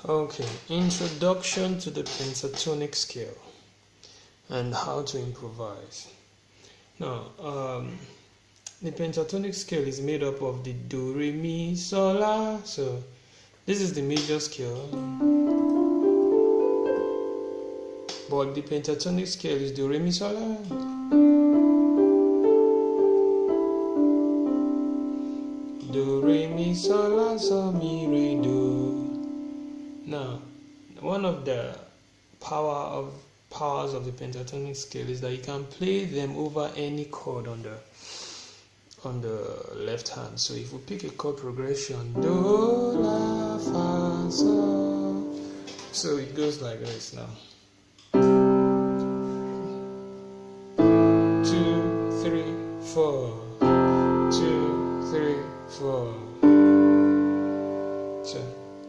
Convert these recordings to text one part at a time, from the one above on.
Okay, introduction to the pentatonic scale and how to improvise. Now, the pentatonic scale is made up of the do, re, mi, sol, la. So this is the major scale, but the pentatonic scale is do, re, mi, sol, la. Do, re, mi, sol, la, sol, mi, re, do. Now, one of the powers of the pentatonic scale is that you can play them over any chord on the left hand. So if we pick a chord progression, do, la, fa, sol, so it goes like this now. 2, 3, 4. 2, 3, 4. So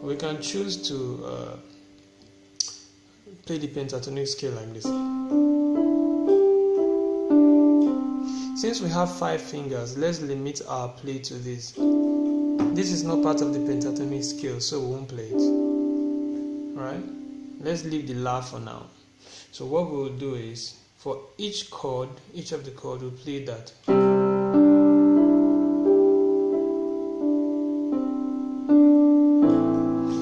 we can choose to play the pentatonic scale like this. Since we have 5 fingers, let's limit our play to this. This is not part of the pentatonic scale, so we won't play it. Right? Let's leave the la for now. So what we'll do is, for each chord, each of the chords, we'll play that.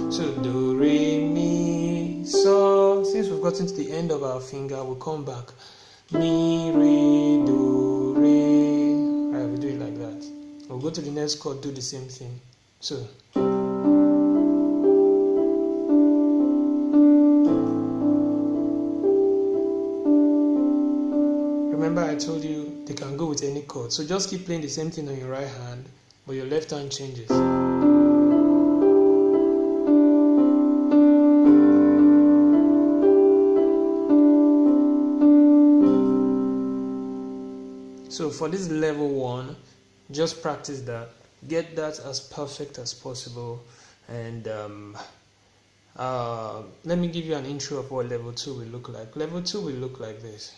So do, re, mi, sol. Since we've gotten to the end of our finger, we'll come back. Mi, re, do, re. Alright, we do it like that. We'll go to the next chord, do the same thing. So remember I told you they can go with any chord. So just keep playing the same thing on your right hand, but your left hand changes. So for this level 1, just practice that. Get that as perfect as possible. And let me give you an intro of what level 2 will look like. Level 2 will look like this.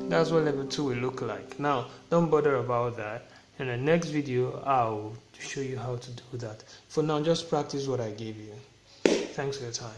That's what level 2 will look like. Now, don't bother about that. In the next video, I'll show you how to do that. For now, just practice what I gave you. Thanks for your time.